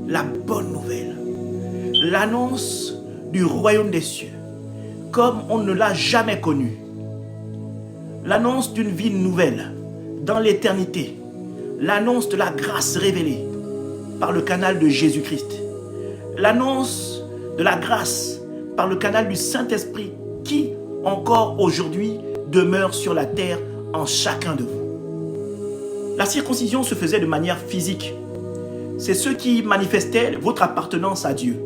la bonne nouvelle, l'annonce du royaume des cieux, comme on ne l'a jamais connu. L'annonce d'une vie nouvelle dans l'éternité, l'annonce de la grâce révélée par le canal de Jésus-Christ, l'annonce de la grâce par le canal du Saint-Esprit qui, encore aujourd'hui, demeure sur la terre en chacun de vous. La circoncision se faisait de manière physique. C'est ce qui manifestait votre appartenance à Dieu.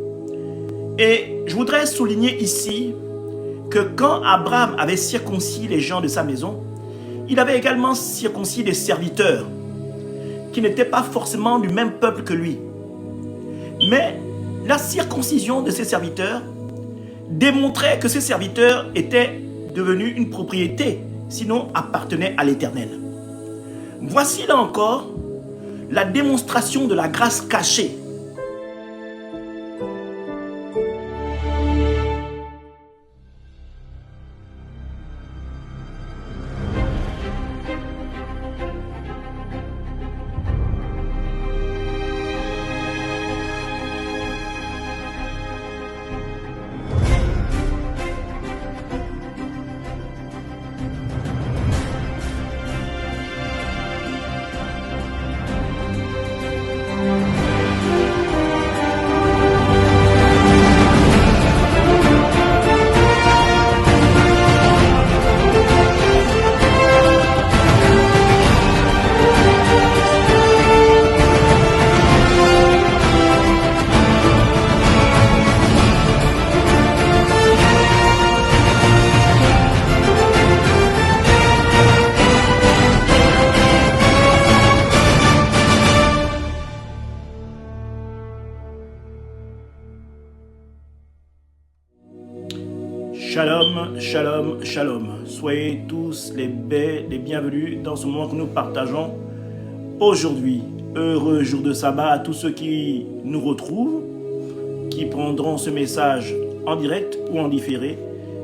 Et je voudrais souligner ici que quand Abraham avait circoncis les gens de sa maison, il avait également circoncis des serviteurs qui n'étaient pas forcément du même peuple que lui. Mais la circoncision de ces serviteurs démontrait que ces serviteurs étaient devenus une propriété, sinon appartenaient à l'Éternel. Voici là encore la démonstration de la grâce cachée. Shalom, shalom, shalom. Soyez tous les bienvenus dans ce moment que nous partageons aujourd'hui. Heureux jour de sabbat à tous ceux qui nous retrouvent, qui prendront ce message en direct ou en différé.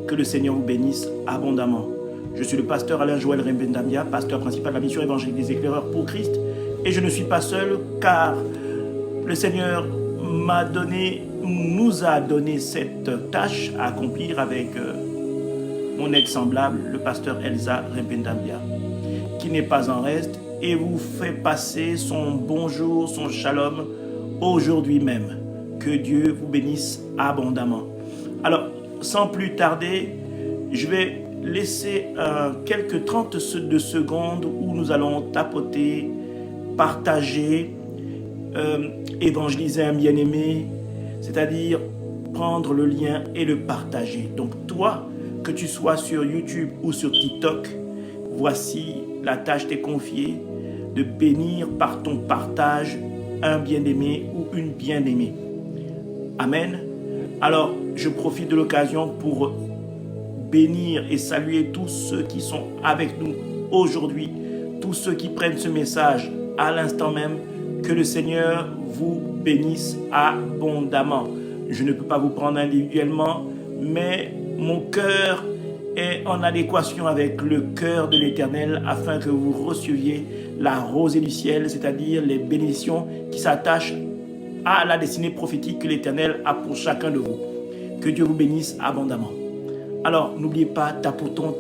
Que le Seigneur vous bénisse abondamment. Je suis le pasteur Alain Joël Rembendambia, pasteur principal de la mission évangélique des éclaireurs pour Christ. Et je ne suis pas seul car le Seigneur nous a donné cette tâche à accomplir avec mon aide semblable, le pasteur Elsa Rembendambia, qui n'est pas en reste et vous fait passer son bonjour, son shalom aujourd'hui même. Que Dieu vous bénisse abondamment. Alors, sans plus tarder, je vais laisser quelques 30 secondes où nous allons tapoter, partager, évangéliser un bien-aimé, c'est-à-dire prendre le lien et le partager. Donc toi, que tu sois sur YouTube ou sur TikTok, voici la tâche t'est confiée de bénir par ton partage un bien-aimé ou une bien-aimée. Amen. Alors, je profite de l'occasion pour bénir et saluer tous ceux qui sont avec nous aujourd'hui, tous ceux qui prennent ce message à l'instant même. Que le Seigneur vous bénisse abondamment. Je ne peux pas vous prendre individuellement, mais mon cœur est en adéquation avec le cœur de l'Éternel afin que vous receviez la rosée du ciel, c'est-à-dire les bénédictions qui s'attachent à la destinée prophétique que l'Éternel a pour chacun de vous. Que Dieu vous bénisse abondamment. Alors, n'oubliez pas, tapotons,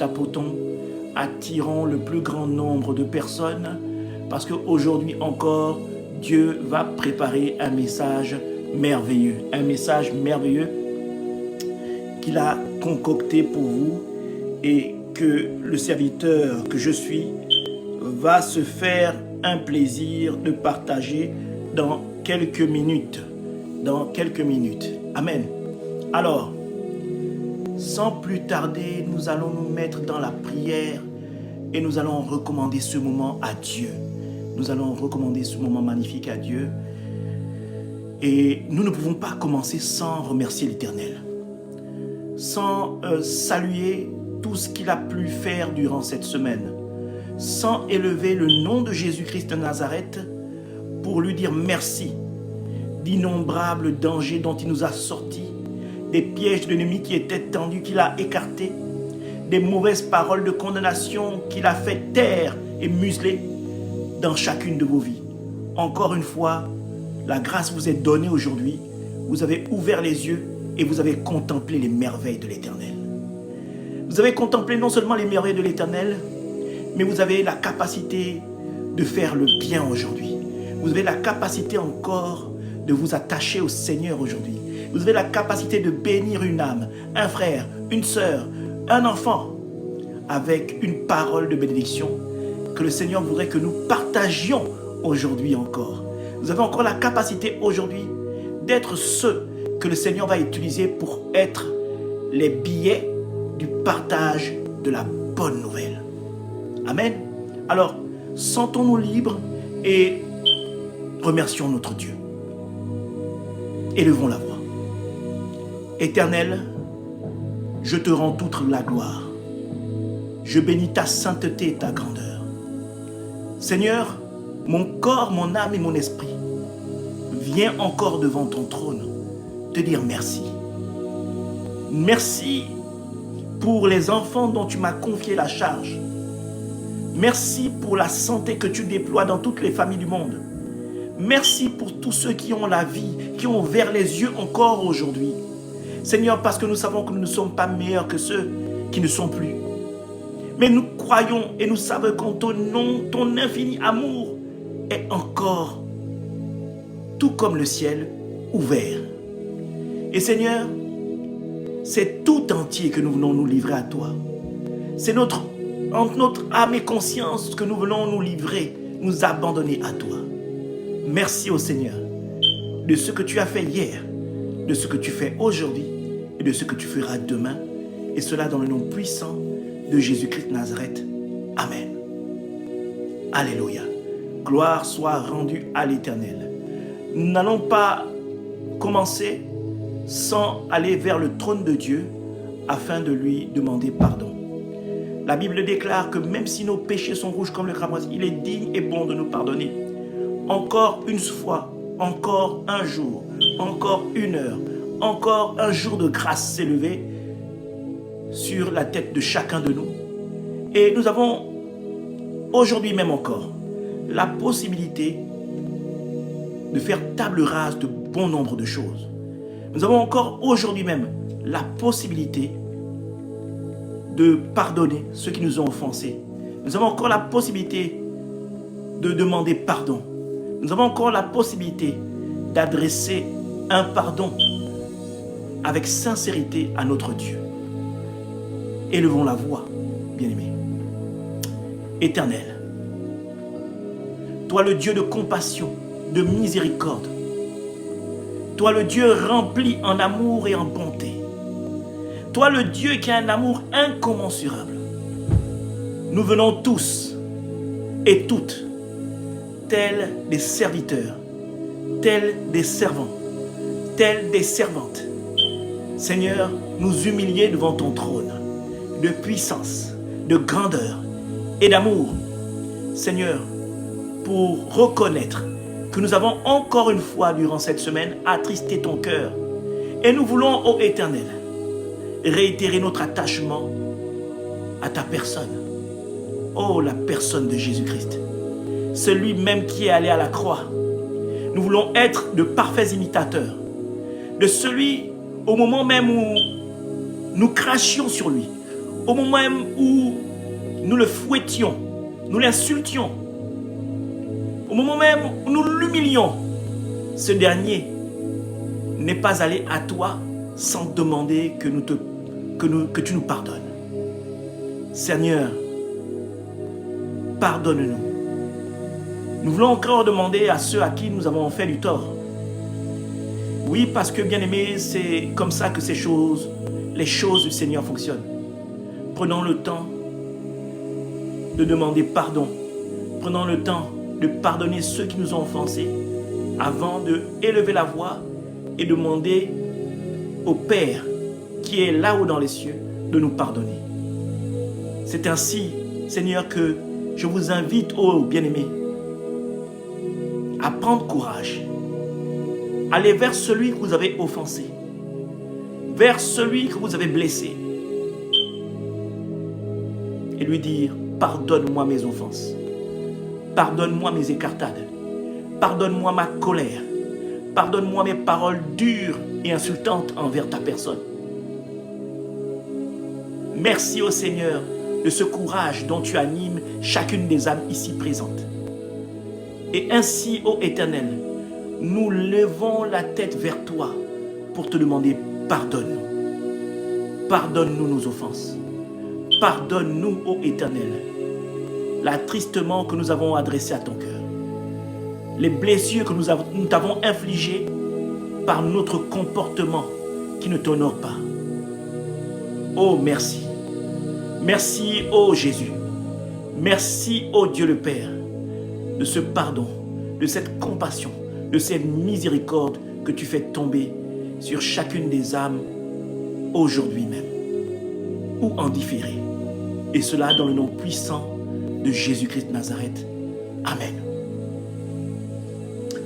attirons le plus grand nombre de personnes parce qu'aujourd'hui encore, Dieu va préparer un message merveilleux qu'il a concocté pour vous et que le serviteur que je suis va se faire un plaisir de partager dans quelques minutes. Amen. Alors, sans plus tarder, nous allons nous mettre dans la prière et nous allons recommander ce moment à Dieu. Nous allons recommander ce moment magnifique à Dieu. Et nous ne pouvons pas commencer sans remercier l'Éternel, sans saluer tout ce qu'il a pu faire durant cette semaine, sans élever le nom de Jésus-Christ de Nazareth pour lui dire merci d'innombrables dangers dont il nous a sortis, des pièges de l'ennemi qui étaient tendus, qu'il a écartés, des mauvaises paroles de condamnation qu'il a fait taire et museler dans chacune de vos vies. Encore une fois, la grâce vous est donnée aujourd'hui. Vous avez ouvert les yeux et vous avez contemplé les merveilles de l'Éternel. Vous avez contemplé non seulement les merveilles de l'Éternel, mais vous avez la capacité de faire le bien aujourd'hui. Vous avez la capacité encore de vous attacher au Seigneur aujourd'hui. Vous avez la capacité de bénir une âme, un frère, une sœur, un enfant, avec une parole de bénédiction que le Seigneur voudrait que nous partagions aujourd'hui encore. Vous avez encore la capacité aujourd'hui d'être ceux que le Seigneur va utiliser pour être les billets du partage de la bonne nouvelle. Amen. Alors, sentons-nous libres et remercions notre Dieu. Élevons la voix. Éternel, je te rends toute la gloire. Je bénis ta sainteté et ta grandeur. Seigneur, mon corps, mon âme et mon esprit vient encore devant ton trône te dire merci. Merci pour les enfants dont tu m'as confié la charge. Merci pour la santé que tu déploies dans toutes les familles du monde. Merci pour tous ceux qui ont la vie, qui ont ouvert les yeux encore aujourd'hui. Seigneur, parce que nous savons que nous ne sommes pas meilleurs que ceux qui ne sont plus. Mais nous croyons et nous savons qu'en ton nom, ton infini amour est encore, tout comme le ciel, ouvert. Et Seigneur, c'est tout entier que nous venons nous livrer à toi. C'est entre notre âme et conscience que nous venons nous livrer, nous abandonner à toi. Merci au Seigneur de ce que tu as fait hier, de ce que tu fais aujourd'hui et de ce que tu feras demain. Et cela dans le nom puissant de Jésus-Christ de Nazareth. Amen. Alléluia. Gloire soit rendue à l'Éternel. Nous n'allons pas commencer sans aller vers le trône de Dieu afin de lui demander pardon. La Bible déclare que même si nos péchés sont rouges comme le cramoisi, il est digne et bon de nous pardonner. Encore une fois, encore un jour, encore une heure, encore un jour de grâce s'est levé sur la tête de chacun de nous. Et nous avons aujourd'hui même encore la possibilité de faire table rase de bon nombre de choses. Nous avons encore aujourd'hui même la possibilité de pardonner ceux qui nous ont offensés. Nous avons encore la possibilité de demander pardon. Nous avons encore la possibilité d'adresser un pardon avec sincérité à notre Dieu. Élevons la voix, bien-aimés. Éternel, toi le Dieu de compassion, de miséricorde, toi le Dieu rempli en amour et en bonté, toi le Dieu qui a un amour incommensurable, nous venons tous et toutes, tels des serviteurs, tels des servants, tels des servantes, Seigneur, nous humilier devant ton trône de puissance, de grandeur et d'amour, Seigneur, pour reconnaître que nous avons encore une fois durant cette semaine attristé ton cœur. Et nous voulons, ô Éternel, réitérer notre attachement à ta personne. Oh, la personne de Jésus-Christ, celui même qui est allé à la croix. Nous voulons être de parfaits imitateurs de celui au moment même où nous crachions sur lui, au moment même où nous le fouettions, nous l'insultions, au moment même où nous l'humilions, ce dernier n'est pas allé à toi sans demander que tu nous pardonnes. Seigneur, pardonne-nous. Nous voulons encore demander à ceux à qui nous avons fait du tort. Oui, parce que, bien-aimés, c'est comme ça que les choses du Seigneur fonctionnent. Prenons le temps de demander pardon. Prenons le temps de pardonner ceux qui nous ont offensés avant de élever la voix et demander au Père qui est là-haut dans les cieux de nous pardonner. C'est ainsi, Seigneur, que je vous invite, ô bien-aimés, à prendre courage. Allez vers celui que vous avez offensé, vers celui que vous avez blessé, et lui dire, pardonne-moi mes offenses, pardonne-moi mes écartades, pardonne-moi ma colère, Pardonne-moi mes paroles dures et insultantes envers ta personne. Merci au Seigneur de ce courage dont tu animes chacune des âmes ici présentes. Et ainsi, ô Éternel, nous levons la tête vers toi pour te demander pardonne-nous. Pardonne-nous nos offenses. Pardonne-nous, ô Éternel, l'attristement que nous avons adressé à ton cœur. Les blessures que nous t'avons infligées par notre comportement qui ne t'honore pas. Oh, merci. Merci, ô Jésus. Merci, ô Dieu le Père, de ce pardon, de cette compassion, de cette miséricorde que tu fais tomber sur chacune des âmes aujourd'hui même, ou en différé. Et cela dans le nom puissant de Jésus-Christ de Nazareth. Amen.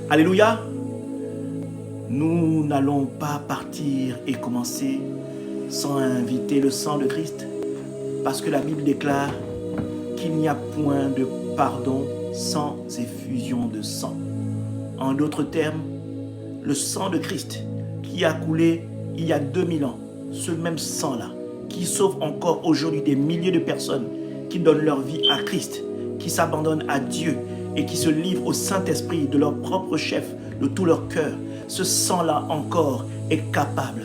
Alléluia. Nous n'allons pas partir et commencer sans inviter le sang de Christ, parce que la Bible déclare qu'il n'y a point de pardon sans effusion de sang. En d'autres termes, le sang de Christ qui a coulé il y a 2000 ans, ce même sang-là, qui sauve encore aujourd'hui des milliers de personnes qui donnent leur vie à Christ, qui s'abandonnent à Dieu et qui se livrent au Saint-Esprit de leur propre chef, de tout leur cœur. Ce sang-là encore est capable,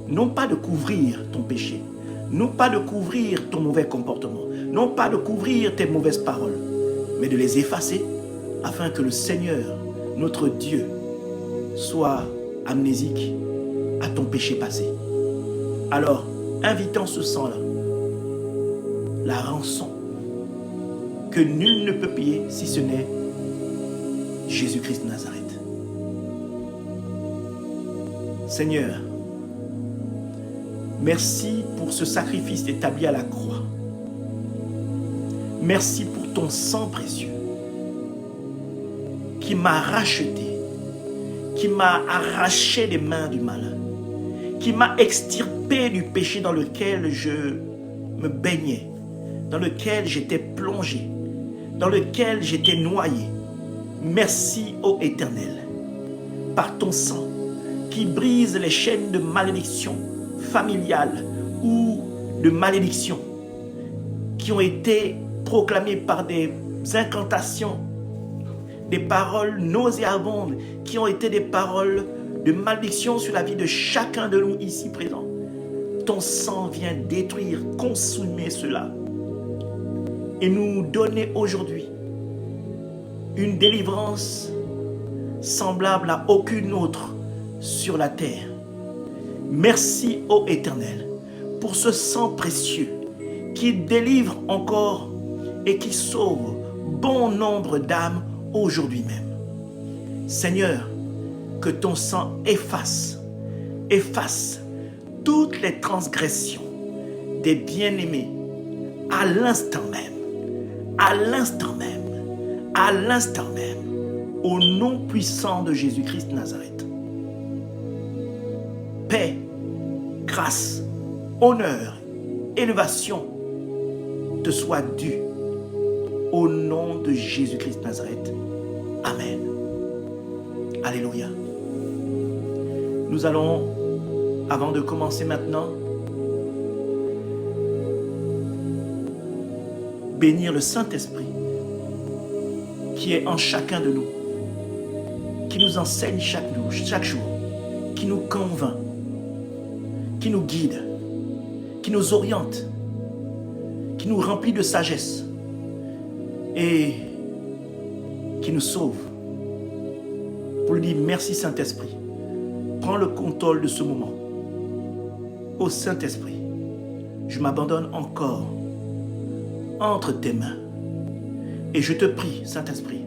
non pas de couvrir ton péché, non pas de couvrir ton mauvais comportement, non pas de couvrir tes mauvaises paroles, mais de les effacer afin que le Seigneur, notre Dieu, soit amnésique à ton péché passé. Alors, invitant ce sang-là, la rançon que nul ne peut payer si ce n'est Jésus-Christ de Nazareth. Seigneur, merci pour ce sacrifice établi à la croix. Merci pour ton sang précieux qui m'a racheté, qui m'a arraché des mains du malin, qui m'a extirpé du péché dans lequel je me baignais, dans lequel j'étais plongé, dans lequel j'étais noyé. Merci, ô Éternel, par ton sang qui brise les chaînes de malédiction familiale ou de malédiction qui ont été proclamées par des incantations, des paroles nauséabondes qui ont été des paroles de malédiction sur la vie de chacun de nous ici présents. Ton sang vient détruire, consumer cela et nous donner aujourd'hui une délivrance semblable à aucune autre sur la terre. Merci, ô Éternel, pour ce sang précieux qui délivre encore et qui sauve bon nombre d'âmes aujourd'hui même. Seigneur, que ton sang efface toutes les transgressions des bien-aimés à l'instant même, au nom puissant de Jésus-Christ de Nazareth. Paix, grâce, honneur, élévation te soient dus au nom de Jésus-Christ de Nazareth. Amen. Alléluia. Nous allons, avant de commencer maintenant, bénir le Saint-Esprit qui est en chacun de nous, qui nous enseigne chaque jour, qui nous convainc, qui nous guide, qui nous oriente, qui nous remplit de sagesse et qui nous sauve. Pour lui dire merci Saint-Esprit, prends le contrôle de ce moment. Ô Saint-Esprit, je m'abandonne encore entre tes mains et je te prie, Saint-Esprit,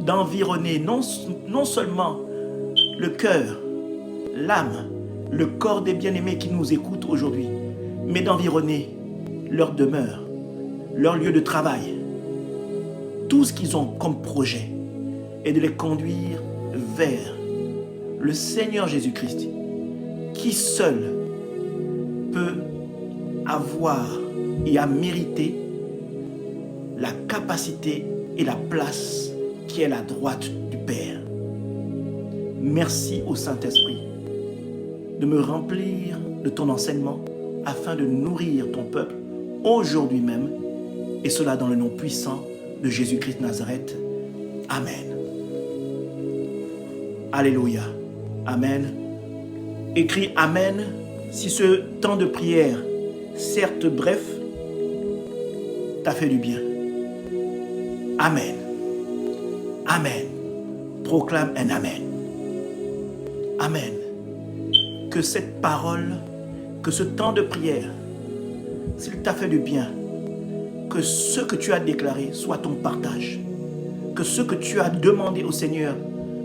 d'environner non seulement le cœur, l'âme, le corps des bien-aimés qui nous écoutent aujourd'hui, mais d'environner leur demeure, leur lieu de travail, tout ce qu'ils ont comme projet, et de les conduire vers le Seigneur Jésus-Christ, qui seul peut avoir et a mérité la capacité et la place qui est la droite du Père. Merci au Saint-Esprit de me remplir de ton enseignement afin de nourrir ton peuple aujourd'hui même, et cela dans le nom puissant de Jésus-Christ de Nazareth. Amen. Alléluia. Amen. Écris Amen si ce temps de prière, certes bref, t'a fait du bien. Amen. Amen. Proclame un Amen. Amen. Que cette parole, que ce temps de prière, s'il t'a fait du bien, que ce que tu as déclaré soit ton partage. Que ce que tu as demandé au Seigneur,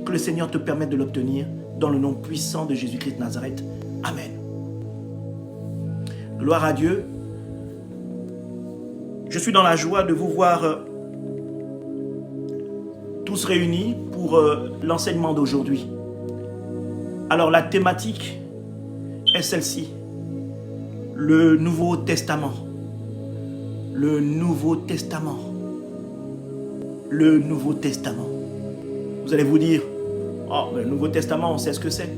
que le Seigneur te permette de l'obtenir dans le nom puissant de Jésus-Christ de Nazareth. Amen. Gloire à Dieu. Je suis dans la joie de vous voir tous réunis pour l'enseignement d'aujourd'hui. Alors la thématique est celle-ci. Le Nouveau Testament. Le Nouveau Testament. Le Nouveau Testament. Vous allez vous dire, oh, le Nouveau Testament, on sait ce que c'est.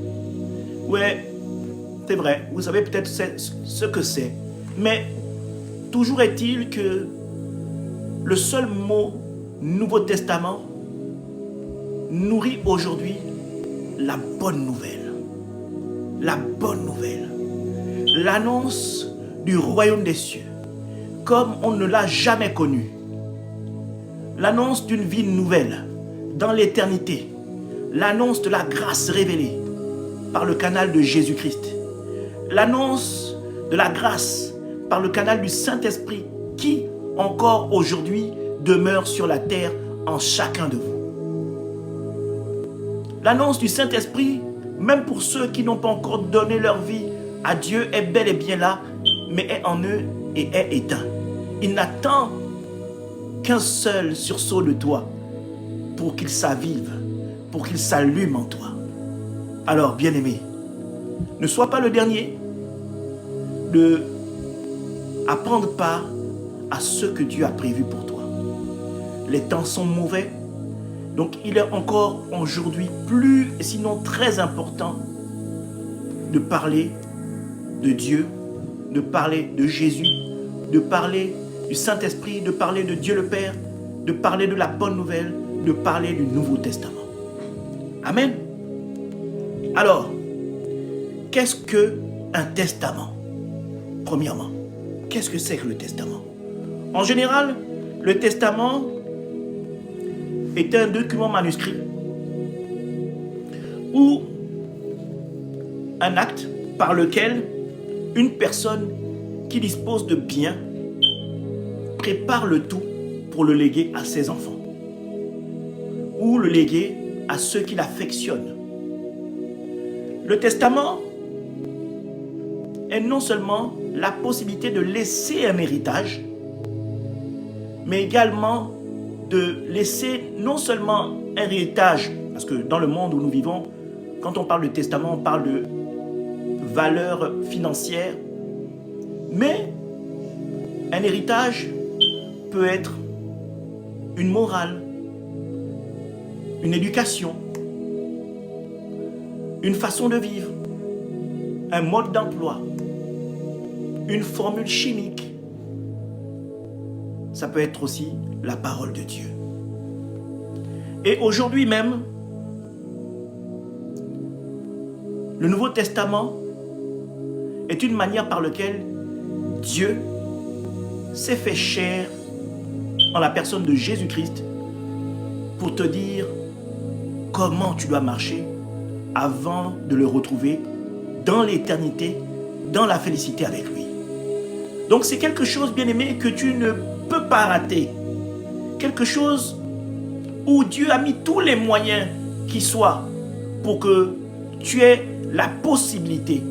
Ouais, c'est vrai, vous savez peut-être ce que c'est. Mais toujours est-il que le seul mot Nouveau Testament nourrit aujourd'hui la bonne nouvelle. La bonne nouvelle. L'annonce du royaume des cieux, comme on ne l'a jamais connu. L'annonce d'une vie nouvelle dans l'éternité. L'annonce de la grâce révélée par le canal de Jésus-Christ. L'annonce de la grâce par le canal du Saint-Esprit qui, encore aujourd'hui, demeure sur la terre en chacun de vous. L'annonce du Saint-Esprit, même pour ceux qui n'ont pas encore donné leur vie à Dieu, est bel et bien là, mais est en eux et est éteint. Il n'attend qu'un seul sursaut de toi pour qu'il s'avive, pour qu'il s'allume en toi. Alors, bien-aimé, ne sois pas le dernier à prendre part à ce que Dieu a prévu pour toi. Les temps sont mauvais, donc il est encore aujourd'hui plus, sinon très important, de parler de Dieu, de parler de Jésus, de parler du Saint-Esprit, de parler de Dieu le Père, de parler de la bonne nouvelle, de parler du Nouveau Testament. Amen. Alors, qu'est-ce qu'un testament? Premièrement, qu'est-ce que c'est que le testament? En général, le testament est un document manuscrit ou un acte par lequel une personne qui dispose de biens prépare le tout pour le léguer à ses enfants ou le léguer à ceux qui l'affectionnent. Le testament est non seulement la possibilité de laisser un héritage, mais également de laisser non seulement un héritage, parce que dans le monde où nous vivons, quand on parle de testament, on parle de valeur financière, mais un héritage peut être une morale, une éducation, une façon de vivre, un mode d'emploi, une formule chimique. Ça peut être aussi la parole de Dieu. Et aujourd'hui même, le Nouveau Testament est une manière par laquelle Dieu s'est fait chair en la personne de Jésus-Christ pour te dire comment tu dois marcher avant de le retrouver dans l'éternité, dans la félicité avec lui. Donc c'est quelque chose, bien-aimé, que tu ne peux pas rater. Quelque chose où Dieu a mis tous les moyens qui soient pour que tu aies la possibilité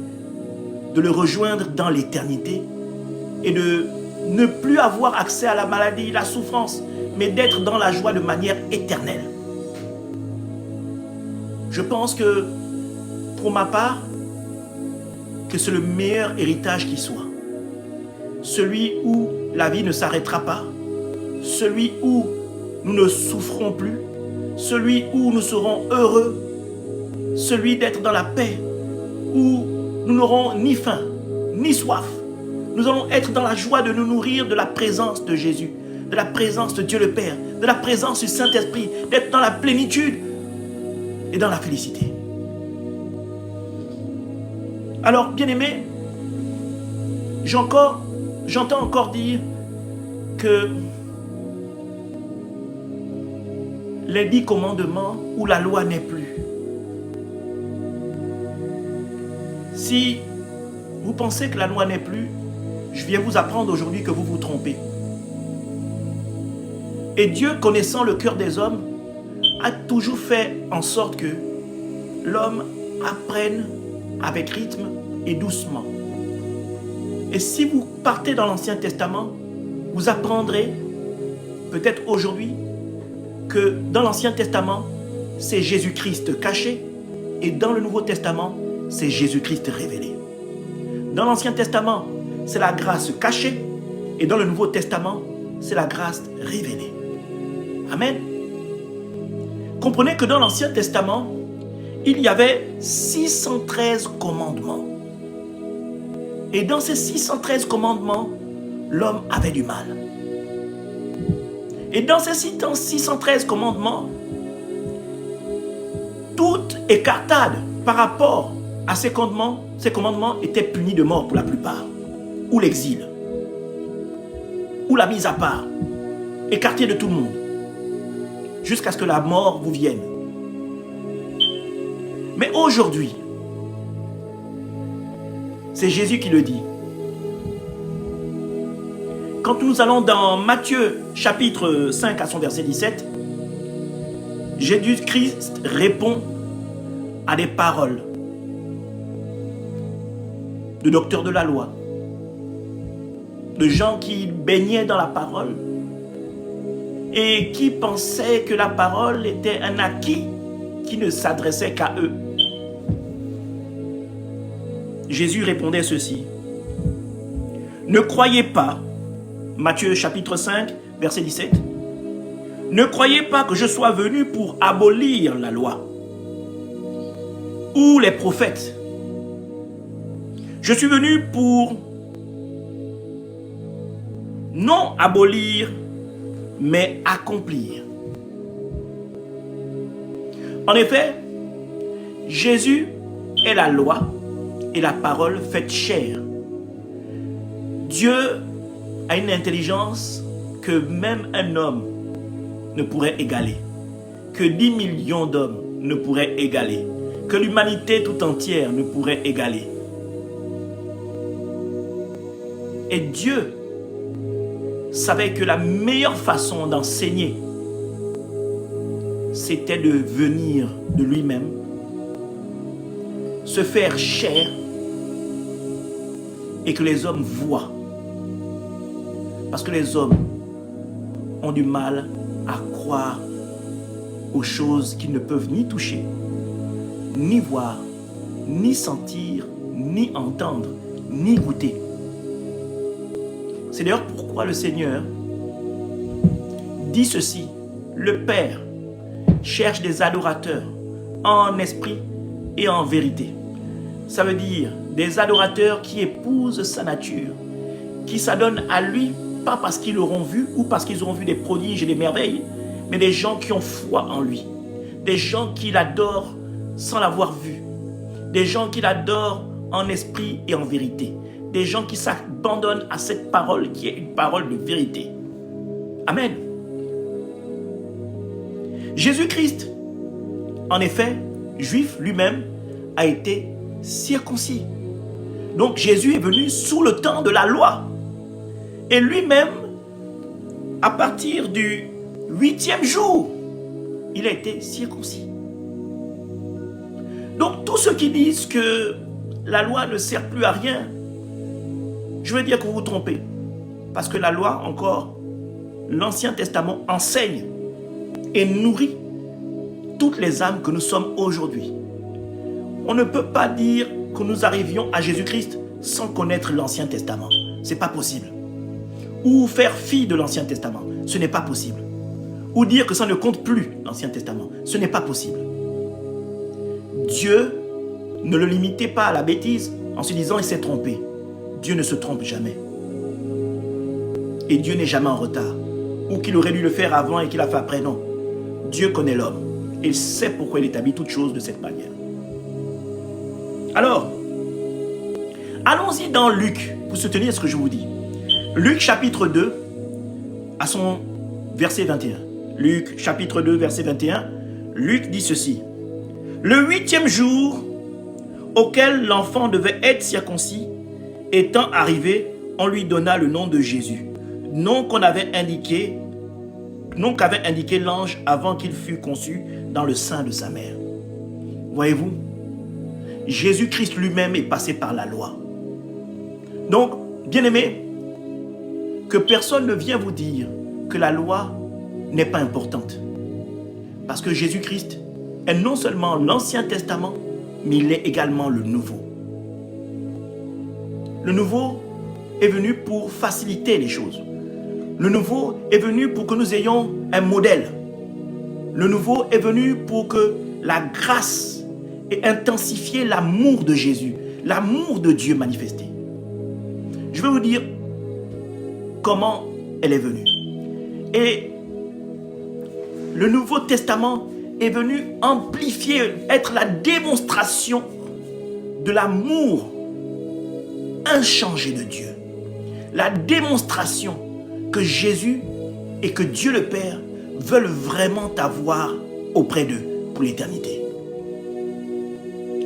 de le rejoindre dans l'éternité et de ne plus avoir accès à la maladie, la souffrance, mais d'être dans la joie de manière éternelle. Je pense que, pour ma part, que c'est le meilleur héritage qui soit. Celui où la vie ne s'arrêtera pas, celui où nous ne souffrons plus, celui où nous serons heureux, celui d'être dans la paix, où nous n'aurons ni faim, ni soif. Nous allons être dans la joie de nous nourrir de la présence de Jésus, de la présence de Dieu le Père, de la présence du Saint-Esprit, d'être dans la plénitude et dans la félicité. Alors, bien-aimés, j'entends encore dire que les 10 commandements ou la loi n'est plus. Si vous pensez que la loi n'est plus, je viens vous apprendre aujourd'hui que vous vous trompez. Et Dieu, connaissant le cœur des hommes, a toujours fait en sorte que l'homme apprenne avec rythme et doucement. Et si vous partez dans l'Ancien Testament, vous apprendrez, peut-être aujourd'hui, que dans l'Ancien Testament, c'est Jésus-Christ caché, et dans le Nouveau Testament, c'est Jésus-Christ révélé. Dans l'Ancien Testament, c'est la grâce cachée, et dans le Nouveau Testament, c'est la grâce révélée. Amen. Comprenez que dans l'Ancien Testament, il y avait 613 commandements. Et dans ces 613 commandements, l'homme avait du mal. Et dans ces 613 commandements, toute écartade par rapport à ces commandements étaient punis de mort pour la plupart, ou l'exil, ou la mise à part, écartés de tout le monde, jusqu'à ce que la mort vous vienne. Mais aujourd'hui, c'est Jésus qui le dit. Quand nous allons dans Matthieu chapitre 5 à son verset 17, Jésus-Christ répond à des paroles de docteurs de la loi, de gens qui baignaient dans la parole et qui pensaient que la parole était un acquis qui ne s'adressait qu'à eux. Jésus répondait ceci: ne croyez pas, Matthieu chapitre 5, verset 17, ne croyez pas que je sois venu pour abolir la loi ou les prophètes. Je suis venu pour non abolir, mais accomplir. En effet, Jésus est la loi et la parole faite chair. Dieu a une intelligence que même un homme ne pourrait égaler, que 10 millions d'hommes ne pourraient égaler, que l'humanité tout entière ne pourrait égaler. Et Dieu savait que la meilleure façon d'enseigner, c'était de venir de lui-même, se faire chair et que les hommes voient. Parce que les hommes ont du mal à croire aux choses qu'ils ne peuvent ni toucher, ni voir, ni sentir, ni entendre, ni goûter. C'est d'ailleurs pourquoi le Seigneur dit ceci: le Père cherche des adorateurs en esprit et en vérité. Ça veut dire des adorateurs qui épousent sa nature, qui s'adonnent à lui, pas parce qu'ils l'auront vu ou parce qu'ils auront vu des prodiges et des merveilles, mais des gens qui ont foi en lui, des gens qui l'adorent sans l'avoir vu, des gens qui l'adorent en esprit et en vérité, des gens qui s'abandonnent à cette parole qui est une parole de vérité. Amen. Jésus-Christ, en effet, juif lui-même, a été circoncis. Donc Jésus est venu sous le temps de la loi. Et lui-même, à partir du 8e jour, il a été circoncis. Donc tous ceux qui disent que la loi ne sert plus à rien, je veux dire que vous vous trompez. Parce que la loi, encore, l'Ancien Testament enseigne et nourrit toutes les âmes que nous sommes aujourd'hui. On ne peut pas dire que nous arrivions à Jésus-Christ sans connaître l'Ancien Testament. Ce n'est pas possible. Ou faire fi de l'Ancien Testament. Ce n'est pas possible. Ou dire que ça ne compte plus l'Ancien Testament. Ce n'est pas possible. Dieu ne le limitait pas à la bêtise en se disant il s'est trompé. Dieu ne se trompe jamais. Et Dieu n'est jamais en retard. Ou qu'il aurait dû le faire avant et qu'il a fait après, non. Dieu connaît l'homme. Il sait pourquoi il établit toutes choses de cette manière. Alors, allons-y dans Luc, pour soutenir ce que je vous dis. Luc chapitre 2, à son verset 21. Luc chapitre 2, verset 21. Luc dit ceci. Le 8e jour auquel l'enfant devait être circoncis, étant arrivé, on lui donna le nom de Jésus. Nom qu'avait indiqué l'ange avant qu'il fût conçu dans le sein de sa mère. Voyez-vous, Jésus-Christ lui-même est passé par la loi. Donc, bien-aimés, que personne ne vienne vous dire que la loi n'est pas importante. Parce que Jésus-Christ est non seulement l'Ancien Testament, mais il est également le Nouveau. Le Nouveau est venu pour faciliter les choses. Le Nouveau est venu pour que nous ayons un modèle. Le Nouveau est venu pour que la grâce ait intensifié l'amour de Jésus, l'amour de Dieu manifesté. Je vais vous dire comment elle est venue. Et le Nouveau Testament est venu amplifier, être la démonstration de l'amour inchangé de Dieu. La démonstration que Jésus et que Dieu le Père veulent vraiment t'avoir auprès d'eux pour l'éternité.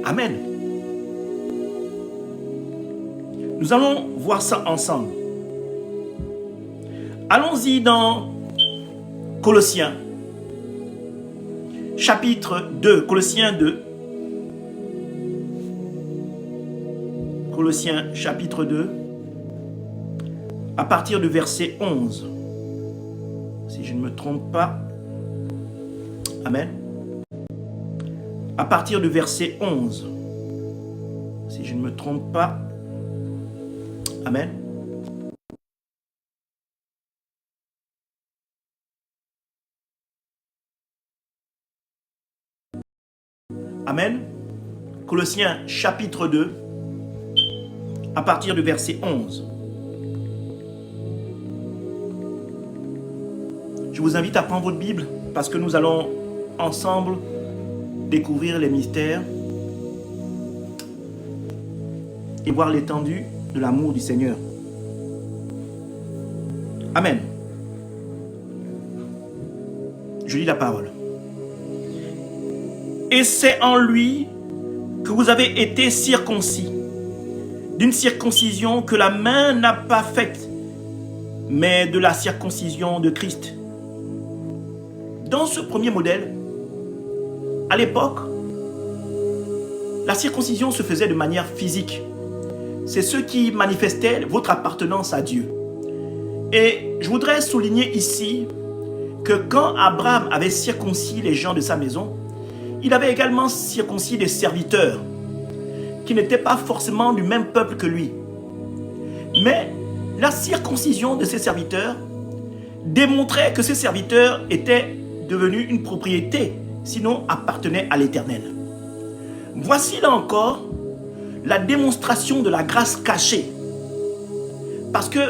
Amen. Nous allons voir ça ensemble. Allons-y dans Colossiens, chapitre 2, Colossiens 2. Colossiens, chapitre 2, à partir du verset 11. Si je ne me trompe pas. Amen. À partir du verset 11. Si je ne me trompe pas. Amen. Amen. Colossiens chapitre 2, à partir du verset 11. Je vous invite à prendre votre Bible parce que nous allons ensemble découvrir les mystères et voir l'étendue de l'amour du Seigneur. Amen. Je lis la parole. Et c'est en lui que vous avez été circoncis, d'une circoncision que la main n'a pas faite, mais de la circoncision de Christ. Dans ce premier modèle, à l'époque, la circoncision se faisait de manière physique. C'est ce qui manifestait votre appartenance à Dieu. Et je voudrais souligner ici que quand Abraham avait circoncis les gens de sa maison, il avait également circoncis des serviteurs qui n'étaient pas forcément du même peuple que lui. Mais la circoncision de ces serviteurs démontrait que ces serviteurs étaient devenus une propriété, sinon appartenaient à l'Éternel. Voici là encore la démonstration de la grâce cachée. Parce que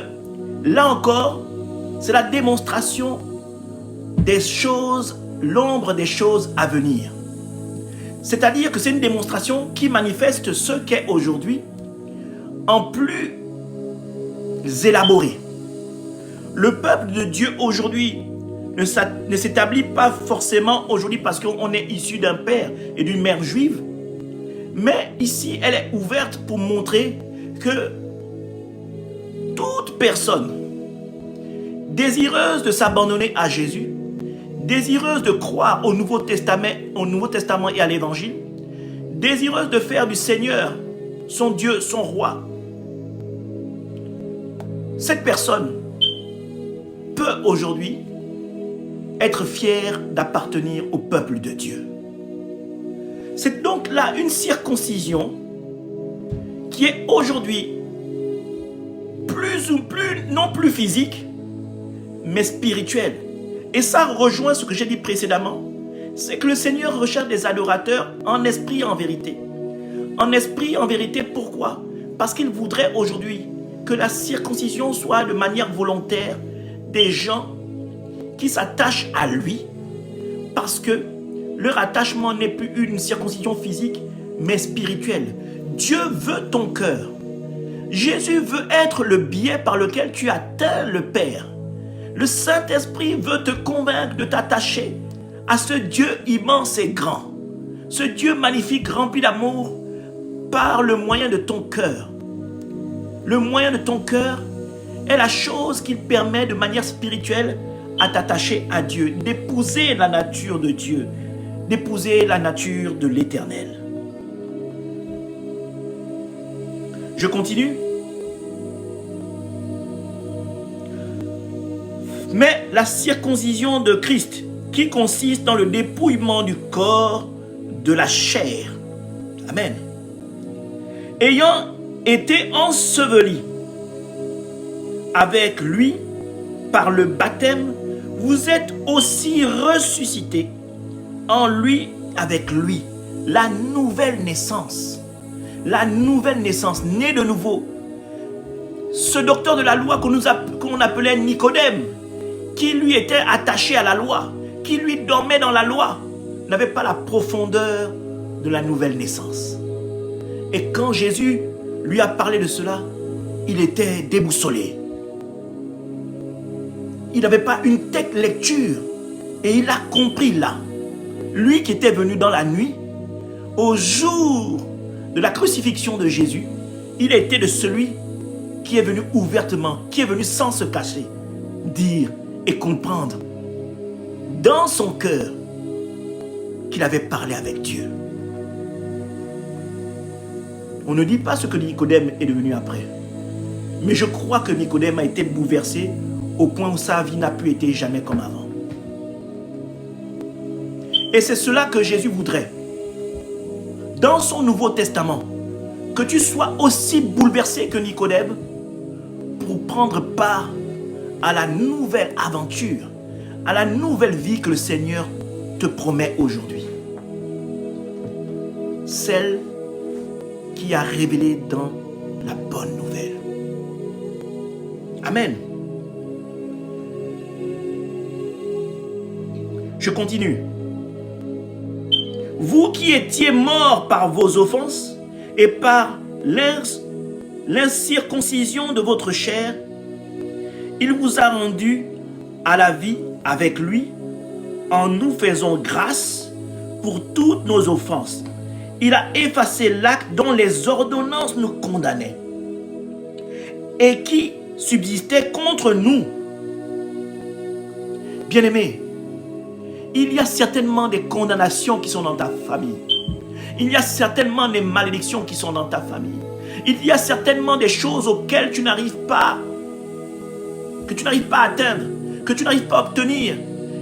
là encore, c'est la démonstration des choses, l'ombre des choses à venir. C'est-à-dire que c'est une démonstration qui manifeste ce qu'est aujourd'hui en plus élaboré. Le peuple de Dieu aujourd'hui ne s'établit pas forcément aujourd'hui parce qu'on est issu d'un père et d'une mère juive, mais ici elle est ouverte pour montrer que toute personne désireuse de s'abandonner à Jésus, désireuse de croire au Nouveau Testament et à l'Évangile, désireuse de faire du Seigneur son Dieu, son roi, cette personne peut aujourd'hui être fière d'appartenir au peuple de Dieu. C'est donc là une circoncision qui est aujourd'hui non plus physique, mais spirituelle. Et ça rejoint ce que j'ai dit précédemment, C'est que le Seigneur recherche des adorateurs en esprit et en vérité. En esprit et en vérité, pourquoi? Parce qu'il voudrait aujourd'hui que la circoncision soit de manière volontaire des gens qui s'attachent à lui, parce que leur attachement n'est plus une circoncision physique, mais spirituelle. Dieu veut ton cœur. Jésus veut être le biais par lequel tu atteins le Père. Le Saint-Esprit veut te convaincre de t'attacher à ce Dieu immense et grand, ce Dieu magnifique rempli d'amour par le moyen de ton cœur. Le moyen de ton cœur est la chose qui permet de manière spirituelle à t'attacher à Dieu, d'épouser la nature de Dieu, d'épouser la nature de l'Éternel. Je continue. Mais la circoncision de Christ, qui consiste dans le dépouillement du corps de la chair. Amen. Ayant été enseveli avec lui par le baptême, vous êtes aussi ressuscités en lui, avec lui. La nouvelle naissance. La nouvelle naissance, né de nouveau. Ce docteur de la loi qu'on appelait Nicodème, qui lui était attaché à la loi, qui lui dormait dans la loi, n'avait pas la profondeur de la nouvelle naissance. Et quand Jésus lui a parlé de cela, il était déboussolé. Il n'avait pas une telle lecture. Et il a compris là. Lui qui était venu dans la nuit, au jour de la crucifixion de Jésus, il était de celui qui est venu ouvertement, qui est venu sans se cacher, dire et comprendre dans son cœur qu'il avait parlé avec Dieu. On ne dit pas ce que Nicodème est devenu après. Mais je crois que Nicodème a été bouleversé au point où sa vie n'a plus été jamais comme avant. Et c'est cela que Jésus voudrait. Dans son Nouveau Testament, que tu sois aussi bouleversé que Nicodème pour prendre part à la nouvelle aventure, à la nouvelle vie que le Seigneur te promet aujourd'hui. Celle qui a révélé dans la bonne nouvelle. Amen. Je continue. Vous qui étiez morts par vos offenses et par l'incirconcision de votre chair, il vous a rendus à la vie avec lui en nous faisant grâce pour toutes nos offenses. Il a effacé l'acte dont les ordonnances nous condamnaient et qui subsistait contre nous. Bien-aimés, il y a certainement des condamnations qui sont dans ta famille. Il y a certainement des malédictions qui sont dans ta famille. Il y a certainement des choses auxquelles tu n'arrives pas, que tu n'arrives pas à atteindre, que tu n'arrives pas à obtenir.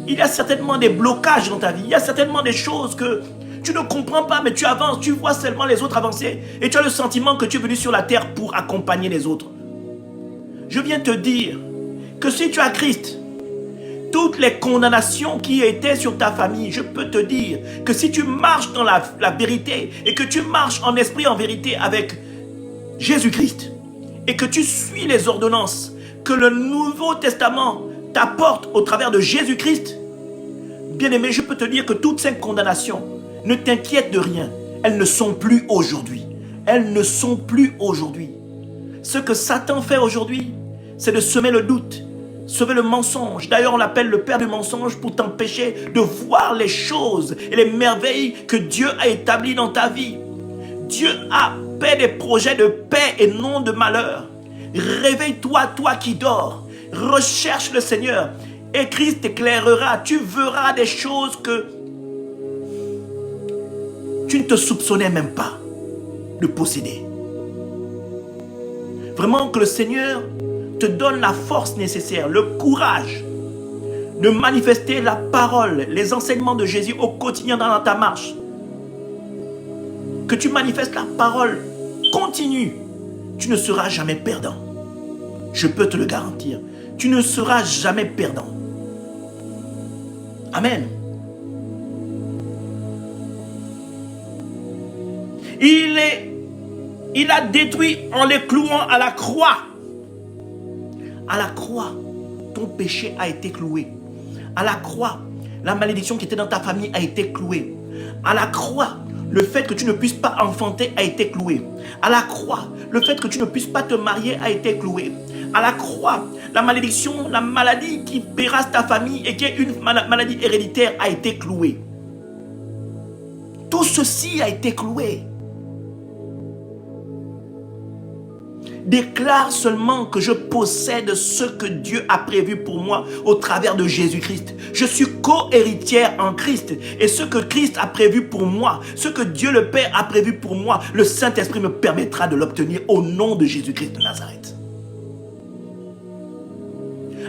Il y a certainement des blocages dans ta vie. Il y a certainement des choses que tu ne comprends pas, mais tu avances, tu vois seulement les autres avancer et tu as le sentiment que tu es venu sur la terre pour accompagner les autres. Je viens te dire que si tu as Christ, toutes les condamnations qui étaient sur ta famille, je peux te dire que si tu marches dans la vérité et que tu marches en esprit en vérité avec Jésus-Christ et que tu suis les ordonnances que le Nouveau Testament t'apporte au travers de Jésus-Christ, bien-aimé, je peux te dire que toutes ces condamnations, ne t'inquiète de rien. Elles ne sont plus aujourd'hui. Elles ne sont plus aujourd'hui. Ce que Satan fait aujourd'hui, c'est de semer le doute, semer le mensonge. D'ailleurs, on l'appelle le père du mensonge pour t'empêcher de voir les choses et les merveilles que Dieu a établies dans ta vie. Dieu a fait des projets de paix et non de malheur. Réveille-toi, toi qui dors. Recherche le Seigneur et Christ t'éclairera. Tu verras des choses que tu ne te soupçonnais même pas de posséder. Vraiment que le Seigneur te donne la force nécessaire, le courage de manifester la parole, les enseignements de Jésus au quotidien dans ta marche. Que tu manifestes la parole continue. Tu ne seras jamais perdant. Je peux te le garantir. Tu ne seras jamais perdant. Amen. Il a détruit en les clouant à la croix. À la croix, ton péché a été cloué. À la croix, la malédiction qui était dans ta famille a été clouée. À la croix, le fait que tu ne puisses pas enfanter a été cloué. À la croix, le fait que tu ne puisses pas te marier a été cloué. À la croix, la malédiction, la maladie qui pérasse ta famille et qui est une maladie héréditaire a été clouée. Tout ceci a été cloué. Déclare seulement que je possède ce que Dieu a prévu pour moi au travers de Jésus-Christ. Je suis co-héritière en Christ. Et ce que Christ a prévu pour moi, ce que Dieu le Père a prévu pour moi, le Saint-Esprit me permettra de l'obtenir au nom de Jésus-Christ de Nazareth.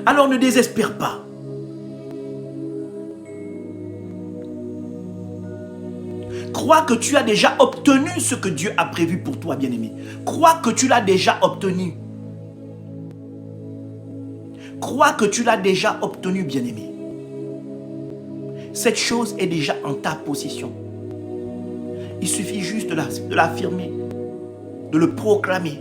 Alors ne désespère pas. Crois que tu as déjà obtenu ce que Dieu a prévu pour toi, bien-aimé. Crois que tu l'as déjà obtenu. Crois que tu l'as déjà obtenu, bien-aimé. Cette chose est déjà en ta possession. Il suffit juste de l'affirmer, de le proclamer.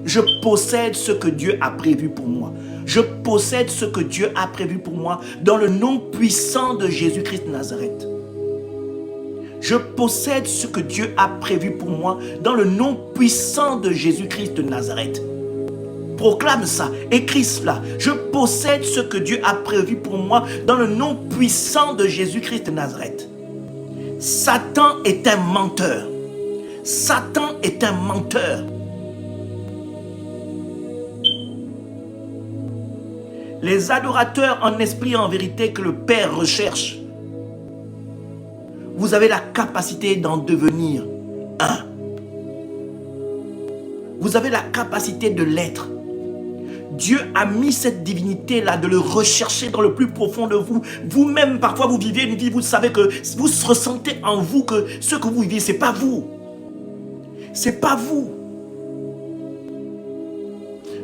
Je possède ce que Dieu a prévu pour moi. Je possède ce que Dieu a prévu pour moi dans le nom puissant de Jésus-Christ de Nazareth. Je possède ce que Dieu a prévu pour moi dans le nom puissant de Jésus-Christ de Nazareth. Proclame ça, écris cela. Je possède ce que Dieu a prévu pour moi dans le nom puissant de Jésus-Christ de Nazareth. Satan est un menteur. Satan est un menteur. Les adorateurs en esprit et en vérité que le Père recherche, vous avez la capacité d'en devenir un. Vous avez la capacité de l'être. Dieu a mis cette divinité-là, de le rechercher dans le plus profond de vous. Vous-même, parfois, vous vivez une vie, vous savez que vous ressentez en vous que ce que vous vivez, ce n'est pas vous. Ce n'est pas vous.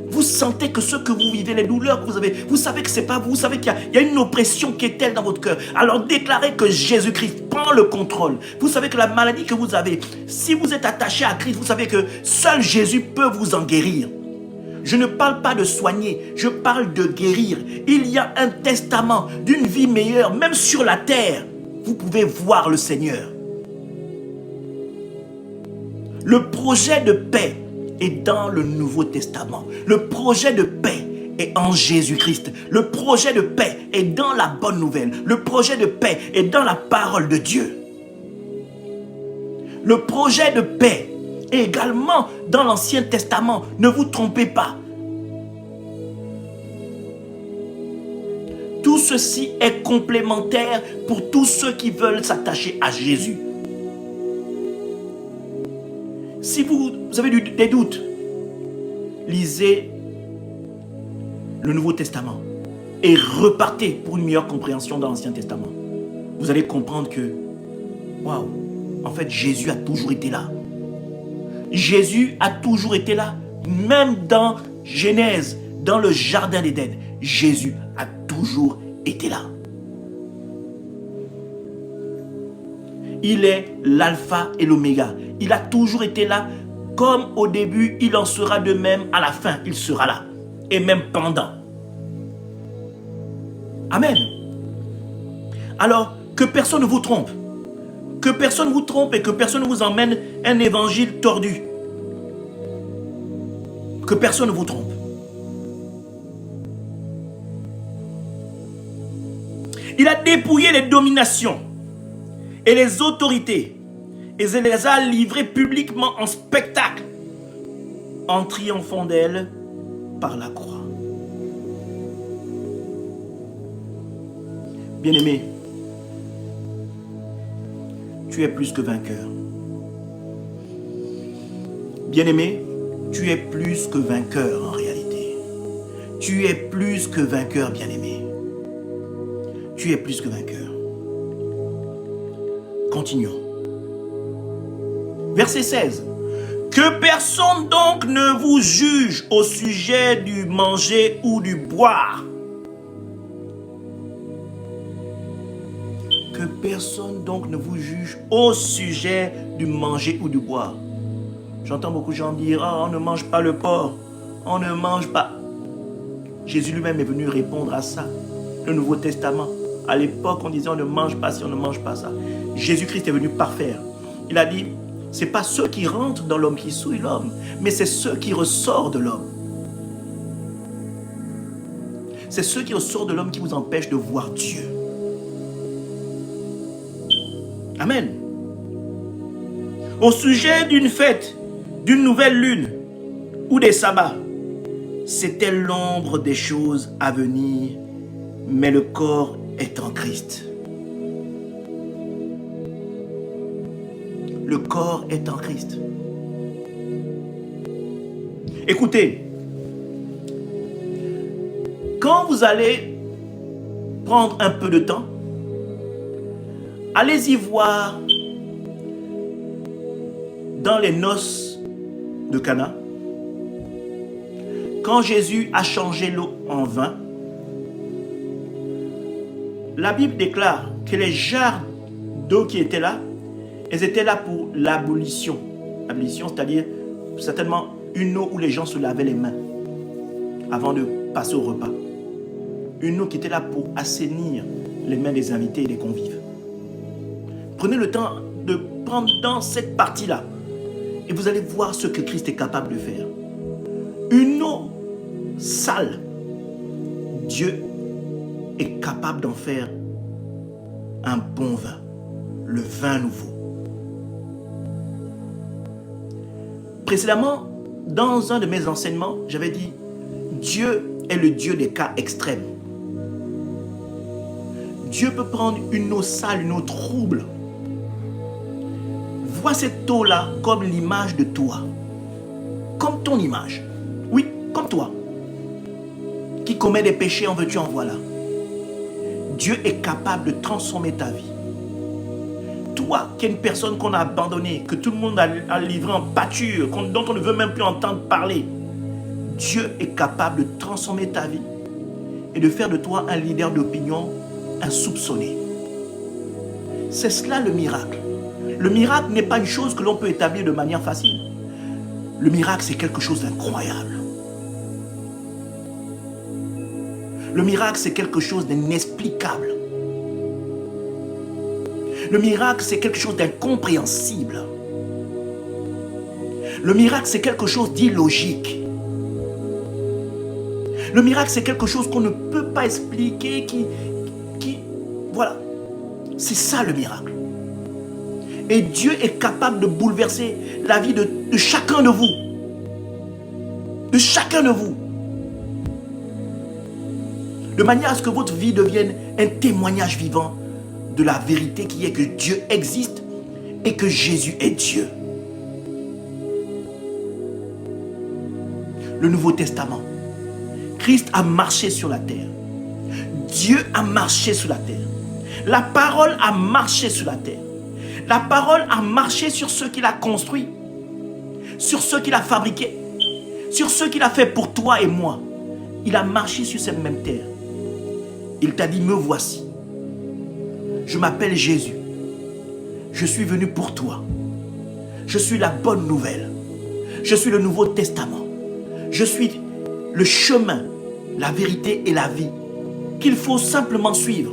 Vous sentez que ce que vous vivez, les douleurs que vous avez, vous savez que ce n'est pas vous. Vous savez qu'il y a une oppression qui est telle dans votre cœur. Alors déclarez que Jésus-Christ prend le contrôle. Vous savez que la maladie que vous avez, si vous êtes attaché à Christ, vous savez que seul Jésus peut vous en guérir. Je ne parle pas de soigner, je parle de guérir. Il y a un testament d'une vie meilleure, même sur la terre. Vous pouvez voir le Seigneur. Le projet de paix est dans le Nouveau Testament. Le projet de paix est en Jésus-Christ. Le projet de paix est dans la bonne nouvelle. Le projet de paix est dans la parole de Dieu. Le projet de paix est également dans l'Ancien Testament. Ne vous trompez pas. Tout ceci est complémentaire pour tous ceux qui veulent s'attacher à Jésus. Si vous avez des doutes, lisez le Nouveau Testament et repartez pour une meilleure compréhension dans l'Ancien Testament. Vous allez comprendre que, waouh, en fait, Jésus a toujours été là. Jésus a toujours été là, même dans Genèse, dans le jardin d'Éden. Jésus a toujours été là. Il est l'alpha et l'oméga. Il a toujours été là. Comme au début, il en sera de même à la fin. Il sera là. Et même pendant. Amen. Alors, que personne ne vous trompe. Que personne ne vous trompe et que personne ne vous emmène un évangile tordu. Que personne ne vous trompe. Il a dépouillé les dominations et les autorités et il les a livrées publiquement en spectacle en triomphant d'elles par la croix. Bien-aimé, tu es plus que vainqueur. Bien-aimé, tu es plus que vainqueur en réalité. Tu es plus que vainqueur, bien-aimé. Tu es plus que vainqueur. Continuons. Verset 16. Que personne donc ne vous juge au sujet du manger ou du boire. Que personne donc ne vous juge au sujet du manger ou du boire. J'entends beaucoup de gens dire, on ne mange pas le porc, on ne mange pas. Jésus lui-même est venu répondre à ça. Le Nouveau Testament. À l'époque, on disait on ne mange pas ci, on ne mange pas ça. Jésus-Christ est venu parfaire. Il a dit, ce n'est pas ceux qui rentrent dans l'homme qui souillent l'homme, mais c'est ceux qui ressortent de l'homme. C'est ceux qui ressortent de l'homme qui vous empêchent de voir Dieu. Amen. Au sujet d'une fête, d'une nouvelle lune ou des sabbats, c'était l'ombre des choses à venir, mais le corps est en Christ. Le corps est en Christ. Écoutez, quand vous allez prendre un peu de temps, allez-y voir dans les noces de Cana, quand Jésus a changé l'eau en vin, la Bible déclare que les jarres d'eau qui étaient là, elles étaient là pour l'ablution. L'ablution, c'est-à-dire certainement une eau où les gens se lavaient les mains avant de passer au repas. Une eau qui était là pour assainir les mains des invités et des convives. Prenez le temps de prendre dans cette partie-là et vous allez voir ce que Christ est capable de faire. Une eau sale, Dieu est capable d'en faire un bon vin, le vin nouveau. Précédemment, dans un de mes enseignements, j'avais dit Dieu est le Dieu des cas extrêmes. Dieu peut prendre une eau sale, une eau trouble. Vois cette eau-là comme l'image de toi. Comme ton image. Oui, comme toi. Qui commet des péchés, en veux-tu, en voilà. Dieu est capable de transformer ta vie. Toi, qui es une personne qu'on a abandonnée, que tout le monde a livré en pâture, dont on ne veut même plus entendre parler, Dieu est capable de transformer ta vie et de faire de toi un leader d'opinion insoupçonné. C'est cela le miracle. Le miracle n'est pas une chose que l'on peut établir de manière facile. Le miracle, c'est quelque chose d'incroyable. Le miracle, c'est quelque chose d'inexplicable. Le miracle, c'est quelque chose d'incompréhensible. Le miracle, c'est quelque chose d'illogique. Le miracle, c'est quelque chose qu'on ne peut pas expliquer, voilà. C'est ça le miracle. Et Dieu est capable de bouleverser la vie de chacun de vous. De chacun de vous. De manière à ce que votre vie devienne un témoignage vivant de la vérité qui est que Dieu existe et que Jésus est Dieu. Le Nouveau Testament. Christ a marché sur la terre. Dieu a marché sur la terre. La parole a marché sur la terre. La parole a marché sur ceux qu'il a construits, sur ceux qu'il a fabriqués, sur ceux qu'il a fait pour toi et moi. Il a marché sur cette même terre. Il t'a dit, me voici. Je m'appelle Jésus. Je suis venu pour toi. Je suis la bonne nouvelle. Je suis le Nouveau Testament. Je suis le chemin, la vérité et la vie qu'il faut simplement suivre.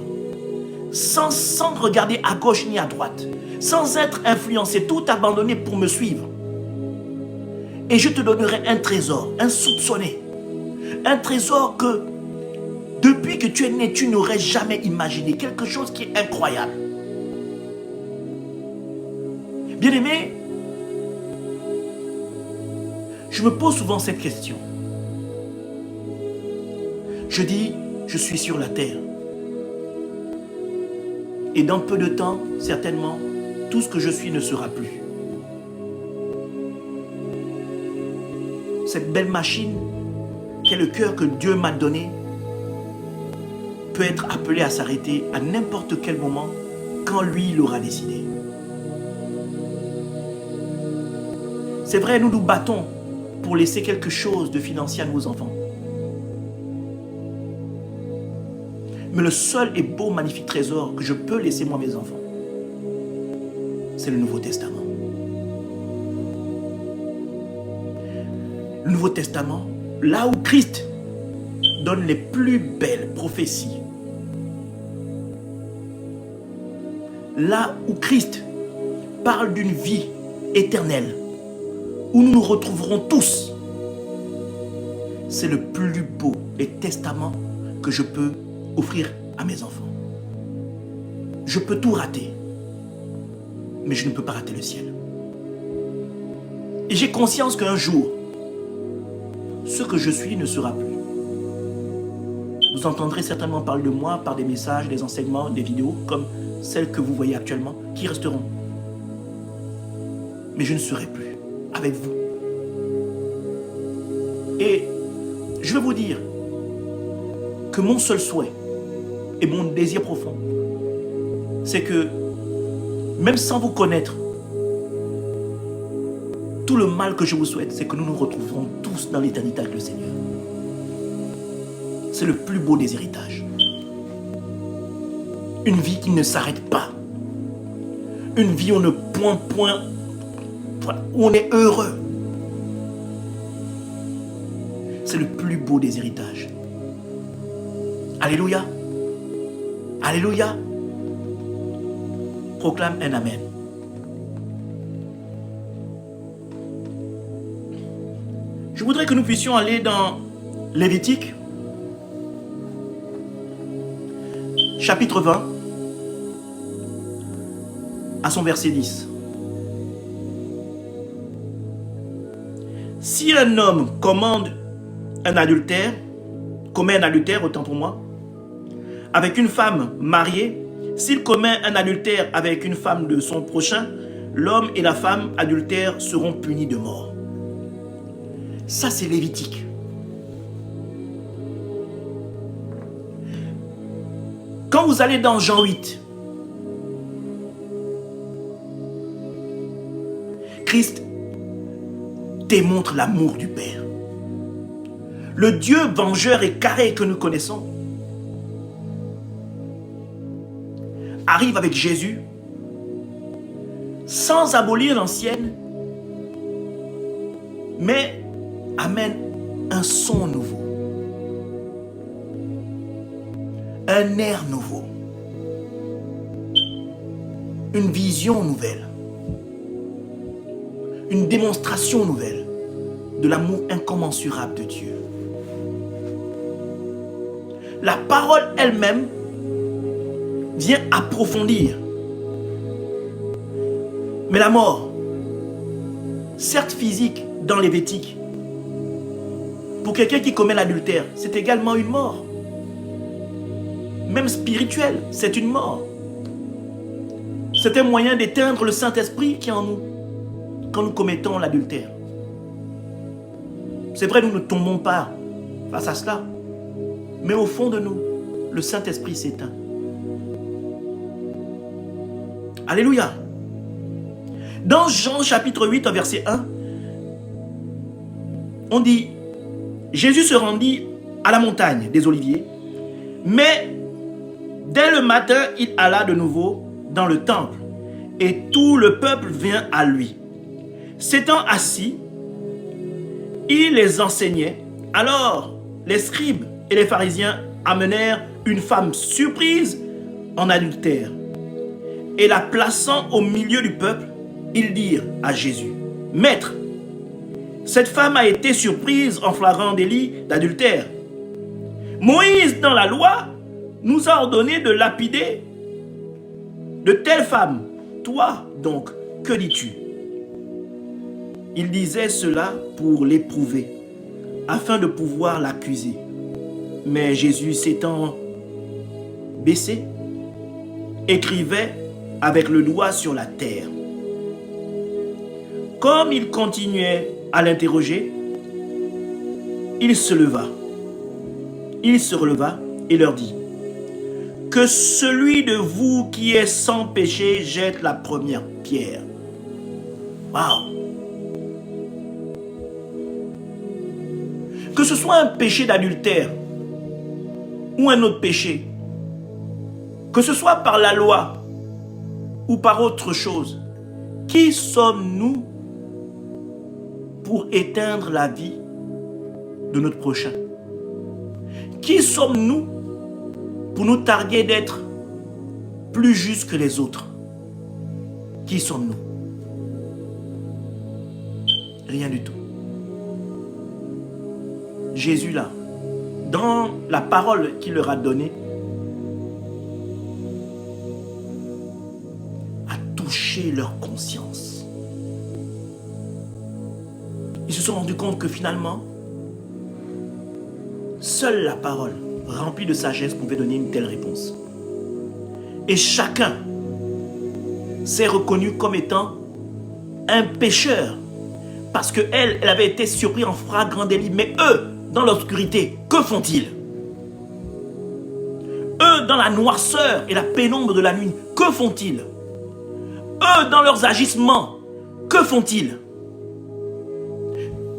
Sans regarder à gauche ni à droite. Sans être influencé, tout abandonner pour me suivre. Et je te donnerai un trésor, insoupçonné. Un trésor que, depuis que tu es né, tu n'aurais jamais imaginé. Quelque chose qui est incroyable. Bien-aimé, je me pose souvent cette question. Je dis, je suis sur la terre. Et dans peu de temps, certainement, tout ce que je suis ne sera plus. Cette belle machine, qu'est le cœur que Dieu m'a donné, peut être appelée à s'arrêter à n'importe quel moment, quand lui l'aura décidé. C'est vrai, nous nous battons pour laisser quelque chose de financier à nos enfants. Mais le seul et beau magnifique trésor que je peux laisser moi à mes enfants, c'est le Nouveau Testament. Le Nouveau Testament, là où Christ donne les plus belles prophéties, là où Christ parle d'une vie éternelle, où nous nous retrouverons tous, c'est le plus beau des testaments que je peux offrir à mes enfants. Je peux tout rater, mais je ne peux pas rater le ciel. Et j'ai conscience qu'un jour, ce que je suis ne sera plus. Vous entendrez certainement parler de moi par des messages, des enseignements, des vidéos, comme celles que vous voyez actuellement, qui resteront. Mais je ne serai plus avec vous. Et je veux vous dire que mon seul souhait et mon désir profond, c'est que, même sans vous connaître, tout le mal que je vous souhaite, c'est que nous nous retrouverons tous dans l'éternité avec le Seigneur. C'est le plus beau des héritages. Une vie qui ne s'arrête pas. Une vie où on ne où on est heureux. C'est le plus beau des héritages. Alléluia. Alléluia. Proclame un amen. Je voudrais que nous puissions aller dans Lévitique, chapitre 20, à son verset 10. Si un homme commet un adultère, autant pour moi, avec une femme mariée, s'il commet un adultère avec une femme de son prochain, l'homme et la femme adultères seront punis de mort. Ça, c'est Lévitique. Quand vous allez dans Jean 8, Christ démontre l'amour du Père. Le Dieu vengeur et carré que nous connaissons arrive avec Jésus sans abolir l'ancienne, mais amène un son nouveau, un air nouveau, une vision nouvelle, une démonstration nouvelle de l'amour incommensurable de Dieu. La parole elle-même vient approfondir. Mais la mort, certes physique dans Lévitique, pour quelqu'un qui commet l'adultère, c'est également une mort. Même spirituelle, c'est une mort. C'est un moyen d'éteindre le Saint-Esprit qui est en nous quand nous commettons l'adultère. C'est vrai, nous ne tombons pas face à cela, mais au fond de nous, le Saint-Esprit s'éteint. Alléluia. Dans Jean chapitre 8, verset 1, on dit, Jésus se rendit à la montagne des Oliviers, mais dès le matin, il alla de nouveau dans le temple, et tout le peuple vint à lui. S'étant assis, il les enseignait. Alors, les scribes et les pharisiens amenèrent une femme surprise en adultère. Et la plaçant au milieu du peuple, ils dirent à Jésus, « Maître, cette femme a été surprise en flagrant délit d'adultère. Moïse, dans la loi, nous a ordonné de lapider de telles femmes. Toi, donc, que dis-tu » Il disait cela pour l'éprouver, afin de pouvoir l'accuser. Mais Jésus, s'étant baissé, écrivait avec le doigt sur la terre. Comme il continuait à l'interroger, il se releva et leur dit, « Que celui de vous qui est sans péché jette la première pierre. » Waouh! Que ce soit un péché d'adultère ou un autre péché, que ce soit par la loi ou par autre chose, Qui sommes-nous pour éteindre la vie de notre prochain? Qui sommes-nous pour nous targuer d'être plus justes que les autres? Qui sommes-nous? Rien du tout. Jésus là, dans la parole qu'il leur a donnée, a touché leur conscience. Ils se sont rendus compte que finalement, seule la parole remplie de sagesse pouvait donner une telle réponse. Et chacun s'est reconnu comme étant un pécheur. Parce qu'elle avait été surprise en flagrant délit. Mais eux, dans l'obscurité, que font-ils? Eux, dans la noirceur et la pénombre de la nuit, que font-ils? Eux, dans leurs agissements, que font-ils?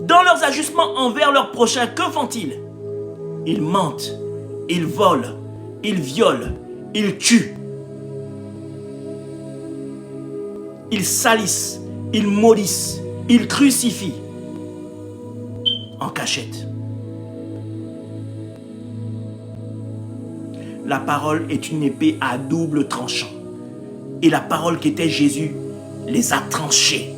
Dans leurs agissements envers leurs prochains, que font-ils? Ils mentent, ils volent, ils violent, ils tuent. Ils salissent, ils maudissent, ils crucifient en cachette. La parole est une épée à double tranchant. Et la parole qui était Jésus les a tranchés.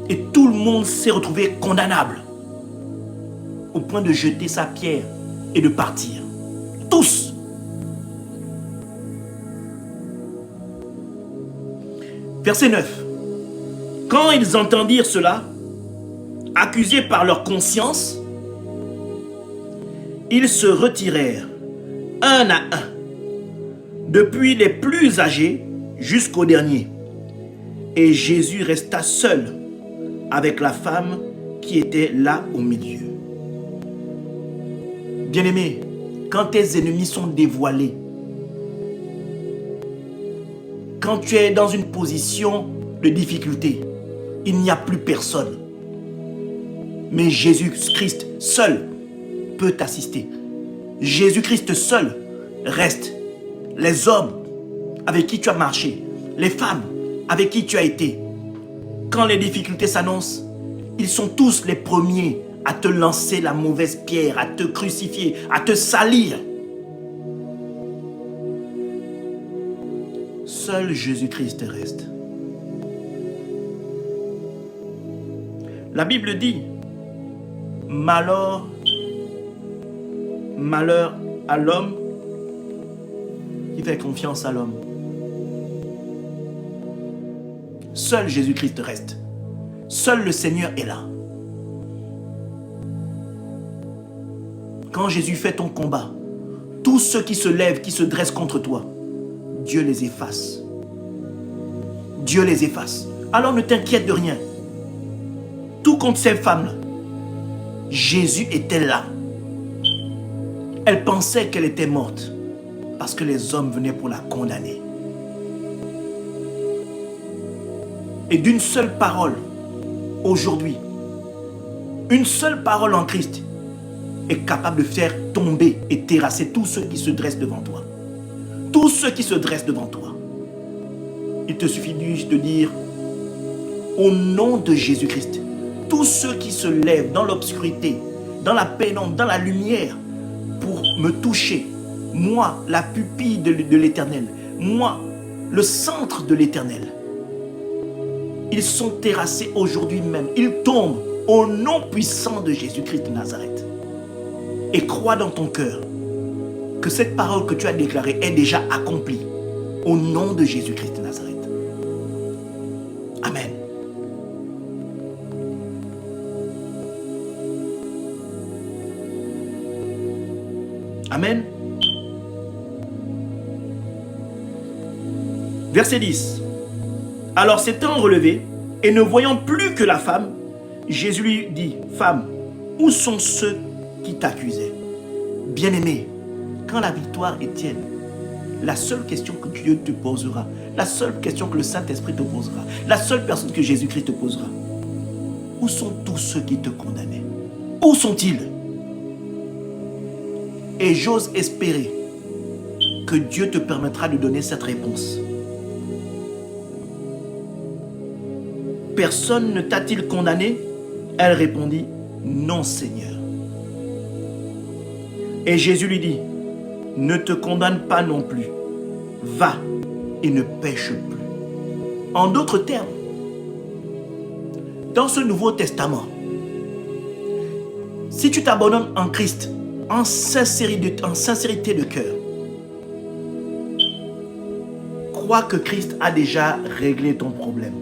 Et tout le monde s'est retrouvé condamnable au point de jeter sa pierre et de partir. Tous. Verset 9. Quand ils entendirent cela, accusés par leur conscience, ils se retirèrent, un à un, depuis les plus âgés jusqu'au dernier. Et Jésus resta seul avec la femme qui était là au milieu. Bien-aimé, quand tes ennemis sont dévoilés, quand tu es dans une position de difficulté, il n'y a plus personne. Mais Jésus-Christ seul peut t'assister. Jésus-Christ seul reste. Les hommes avec qui tu as marché, les femmes avec qui tu as été, quand les difficultés s'annoncent, ils sont tous les premiers à te lancer la mauvaise pierre, à te crucifier, à te salir. Seul Jésus-Christ reste. La Bible dit, malheur à l'homme qui fait confiance à l'homme. Seul Jésus-Christ reste. Seul le Seigneur est là. Quand Jésus fait ton combat, tous ceux qui se lèvent, qui se dressent contre toi, Dieu les efface. Dieu les efface. Alors ne t'inquiète de rien. Tout contre ces femmes-là, Jésus était là. Elle pensait qu'elle était morte parce que les hommes venaient pour la condamner. Et d'une seule parole, aujourd'hui, une seule parole en Christ est capable de faire tomber et terrasser tous ceux qui se dressent devant toi. Tous ceux qui se dressent devant toi. Il te suffit de dire, au nom de Jésus-Christ, tous ceux qui se lèvent dans l'obscurité, dans la pénombre, dans la lumière, pour me toucher, moi, la pupille de l'Éternel, moi, le centre de l'Éternel, ils sont terrassés aujourd'hui même. Ils tombent au nom puissant de Jésus-Christ de Nazareth. Et crois dans ton cœur que cette parole que tu as déclarée est déjà accomplie au nom de Jésus-Christ de Nazareth. Amen. Amen. Verset 10. Alors s'étant relevé et ne voyant plus que la femme, Jésus lui dit, femme, où sont ceux qui t'accusaient? Bien-aimé, quand la victoire est tienne, la seule question que Dieu te posera, la seule question que le Saint-Esprit te posera, la seule personne que Jésus-Christ te posera, où sont tous ceux qui te condamnaient? Où sont-ils? Et j'ose espérer que Dieu te permettra de donner cette réponse. personne ne t'a-t-il condamné? Elle répondit, non Seigneur. Et Jésus lui dit, ne te condamne pas non plus. Va et ne pêche plus. En d'autres termes, dans ce Nouveau Testament, si tu t'abandonnes en Christ, en sincérité de cœur, crois que Christ a déjà réglé ton problème.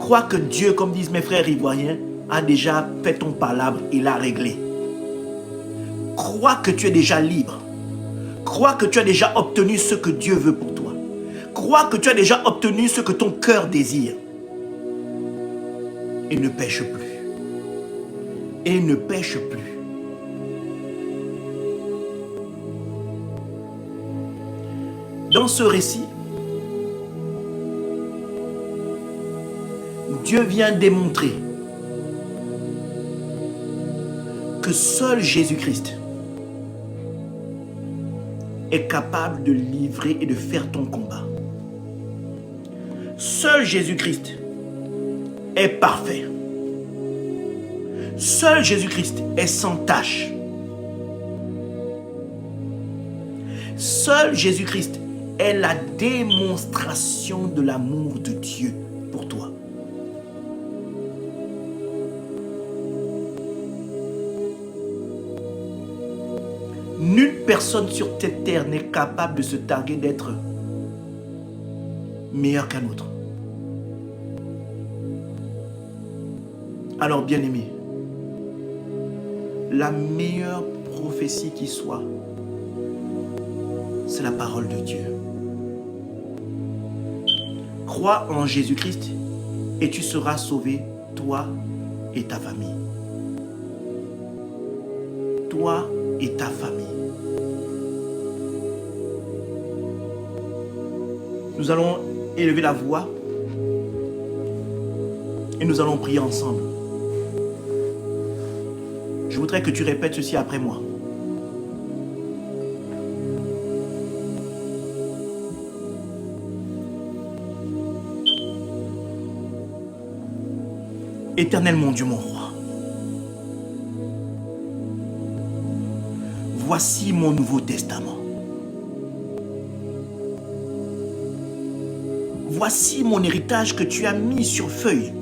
Crois que Dieu, comme disent mes frères ivoiriens, a déjà fait ton palabre et l'a réglé. Crois que tu es déjà libre. Crois que tu as déjà obtenu ce que Dieu veut pour toi. Crois que tu as déjà obtenu ce que ton cœur désire. Et ne pêche plus. Et ne pêche plus. Dans ce récit, Dieu vient démontrer que seul Jésus-Christ est capable de livrer et de faire ton combat. Seul Jésus-Christ est parfait. Seul Jésus-Christ est sans tache. Seul Jésus-Christ est la démonstration de l'amour de Dieu pour toi. Nulle personne sur cette terre n'est capable de se targuer d'être meilleur qu'un autre. Alors, bien-aimé, la meilleure prophétie qui soit, c'est la parole de Dieu. Crois en Jésus-Christ et tu seras sauvé, toi et ta famille. Toi et ta famille. Nous allons élever la voix et nous allons prier ensemble. Je voudrais que tu répètes ceci après moi. Éternel mon Dieu, mon roi, voici mon Nouveau Testament. Voici mon héritage que tu as mis sur feuille.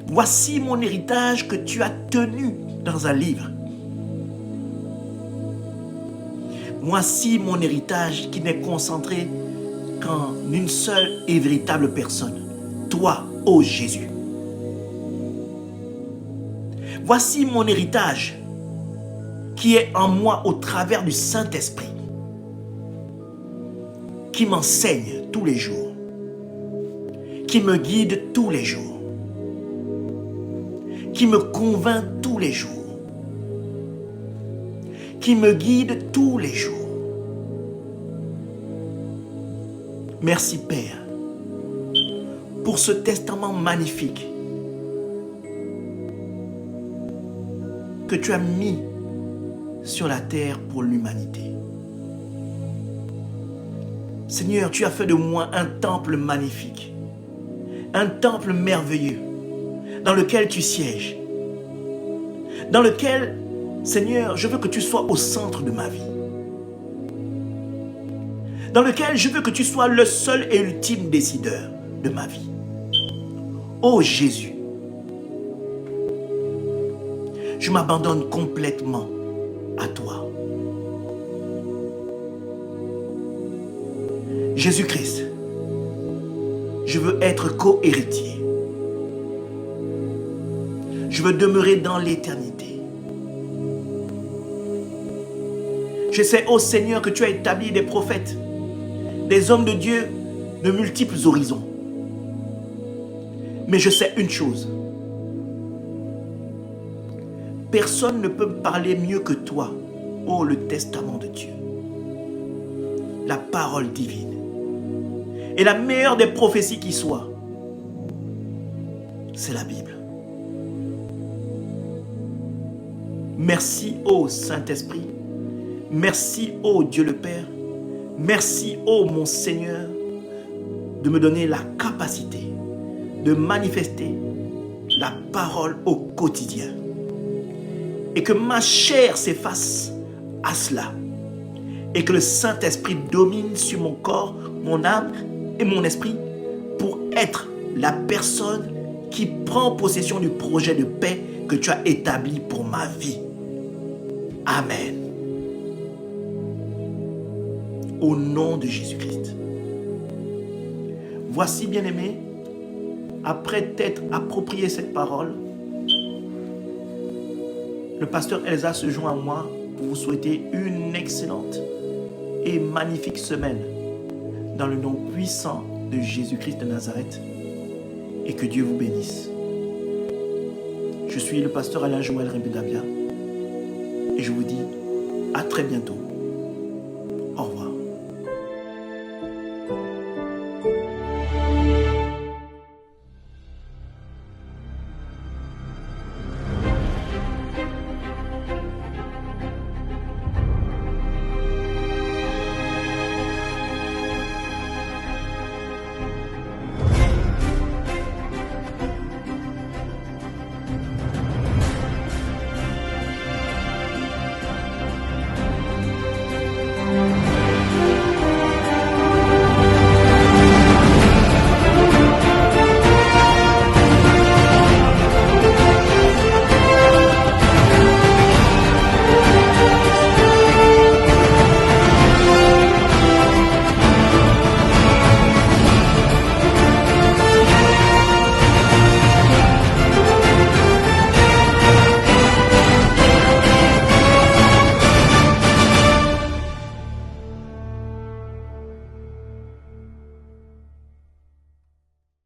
Voici mon héritage que tu as tenu dans un livre. Voici mon héritage qui n'est concentré qu'en une seule et véritable personne. Toi, ô Jésus. Voici mon héritage qui est en moi au travers du Saint-Esprit, qui m'enseigne tous les jours, qui me guide tous les jours, qui me convainc tous les jours, qui me guide tous les jours. Merci Père pour ce testament magnifique que tu as mis sur la terre pour l'humanité. Seigneur, tu as fait de moi un temple magnifique, un temple merveilleux dans lequel tu sièges, dans lequel, Seigneur, je veux que tu sois au centre de ma vie, dans lequel je veux que tu sois le seul et ultime décideur de ma vie. Ô Jésus, je m'abandonne complètement à toi. Jésus-Christ, je veux être co-héritier. Je veux demeurer dans l'éternité. Je sais, ô Seigneur, que tu as établi des prophètes, des hommes de Dieu de multiples horizons. Mais je sais une chose. Personne ne peut me parler mieux que toi, ô le testament de Dieu. La parole divine. Et la meilleure des prophéties qui soit, c'est la Bible. Merci, ô Saint-Esprit. Merci, ô Dieu le Père. Merci, ô mon Seigneur, de me donner la capacité de manifester la parole au quotidien. Et que ma chair s'efface à cela. Et que le Saint-Esprit domine sur mon corps, mon âme et mon esprit pour être la personne qui prend possession du projet de paix que tu as établi pour ma vie. Amen. Au nom de Jésus-Christ. Voici, bien-aimé, après t'être approprié cette parole, le pasteur Elsa se joint à moi pour vous souhaiter une excellente et magnifique semaine dans le nom puissant de Jésus-Christ de Nazareth, et que Dieu vous bénisse. Je suis le pasteur Alain Joël Rembedabia et je vous dis à très bientôt.